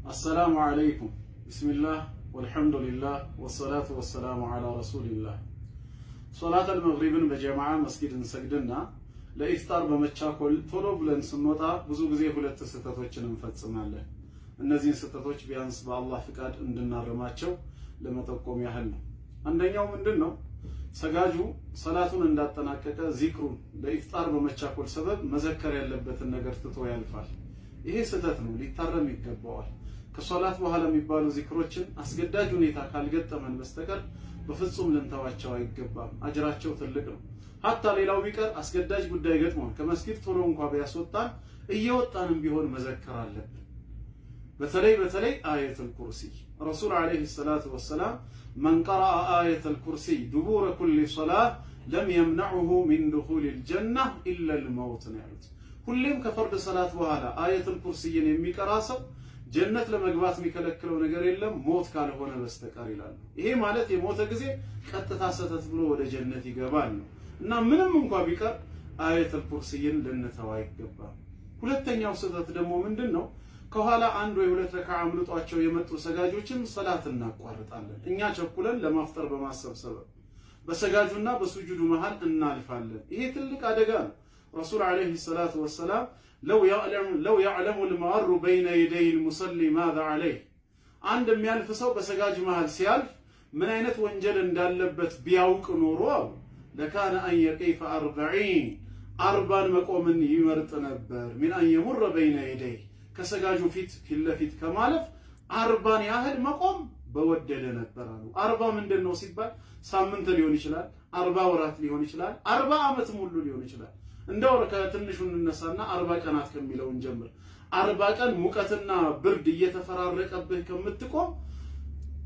السلام عليكم بسم الله والحمد لله والصلاة والسلام على رسول الله صلاة المغرب بجماعة مسجد سجدنا ለኢፍጣር በመቻኮል ቶሎ ብለን ስንወጣ ብዙ ጊዜ ሁለት ስህተቶችን እንፈጽማለን። እነዚህን ስህተቶች ቢያንስ በአላህ ፍቃድ እንድናረማቸው ለመጠቆም ያህል ነው። አንደኛው ምንድነው? ሰጋጁ ሰላቱን እንዳጠናቀቀ ዚክሩን ለኢፍጣር በመቻኮል ሰበብ መዘከር ያለበትን ነገር ትቶ ያልፋል። ይሄ ስህተት ነው፣ ሊታረም ይገባዋል። ከሶላት በኋላ የሚባሉ ዚክሮችን አስገዳጅ ሁኔታ ካልገጠመን በስተቀር በፍጹም ልንተዋቸው አይገባም። አጅራቸው ትልቅ ነው። ሀታ ሌላው ቢቀር አስገዳጅ ጉዳይ ገጥሞን ከመስጊድ ቶሎ እንኳን ቢያስወጣን እየወጣንም ቢሆን መዘከር አለብን። በተለይ አየተል ኩርሲ ረሱል አለይሂ ሰላቱ ወሰላም መን ቀረአ አየተል ኩርሲ ዱቡረ ኩሊ ሶላህ ለም የምነዑሁ ሚን ዱኹሊል ጀና ኢላ አልመውት ነው ያሉት። ሁሌም ከፈርድ ሰላት በኋላ አየተል ኩርሲን የሚቀራ ሰው ጀነት ለመግባት የሚከለክለው ነገር የለም ሞት ካልሆነ በስተቀር ይላሉ። ይሄ ማለት የሞተ ጊዜ ቀጥታ ሰተት ብሎ ወደ ጀነት ይገባል ነው። እና ምንም እንኳን ቢቀር አየተል ኩርሲን ልንተው አይገባም። ሁለተኛው ስህተት ደግሞ ምንድነው? ከኋላ አንድ ወይ ሁለት ረካዓ አምልጧቸው የመጡ ሰጋጆችን ሰላት እናቋርጣለን። እኛ ቸኩለን ለማፍጠር በማሰብ ሰበብ በሰጋጁና በሱጁዱ መሃል እናልፋለን። ይሄ ትልቅ አደጋ ነው። ረሱል አለይሂ ሰላቱ ወሰላም ለው ያዕለሙ ልማሩ በይነ የደይ ልሙሰሊ ማዛ አለይህ፣ አንድ የሚያልፍ ሰው በሰጋጅ መሃል ሲያልፍ ምን አይነት ወንጀል እንዳለበት ቢያውቅ ኖሮ ለካነ አን የቂፈ 40 መቆምን ይመርጥ ነበር። ሚን አን የሙረ በይነ የደይ፣ ከሰጋጁ ፊት ለፊት ከማለፍ 40 ያህል መቆም በወደደ ነበር አሉ። 40 ምንድነው ሲባል ሳምንት ሊሆን ይችላል፣ 40 ወራት ሊሆን ይችላል፣ 40 ዓመት ሙሉ ሊሆን ይችላል። እንደው ከትንሹ እንነሳና 40 ቀናት ከሚለው እንጀምር። 40 ቀን ሙቀትና ብርድ እየተፈራረቀብህ ከምትቆም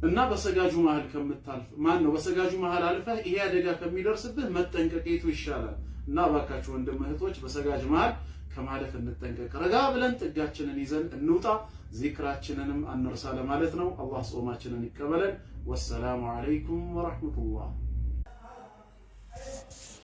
እና በሰጋጁ መሃል ከምታልፍ ነው በሰጋጁ መሃል አልፈህ ይሄ አደጋ ከሚደርስብህ መጠንቀቂቱ ይሻላል። እና ባካችሁ ወንድም እህቶች በሰጋጅ መሃል ከማለፍ እንጠንቀቅ። ረጋ ብለን ጥጋችንን ይዘን እንውጣ፣ ዚክራችንንም አንርሳ ለማለት ነው። አላህ ጾማችንን ይቀበለን። ወሰላሙ አለይኩም ወራህመቱላህ።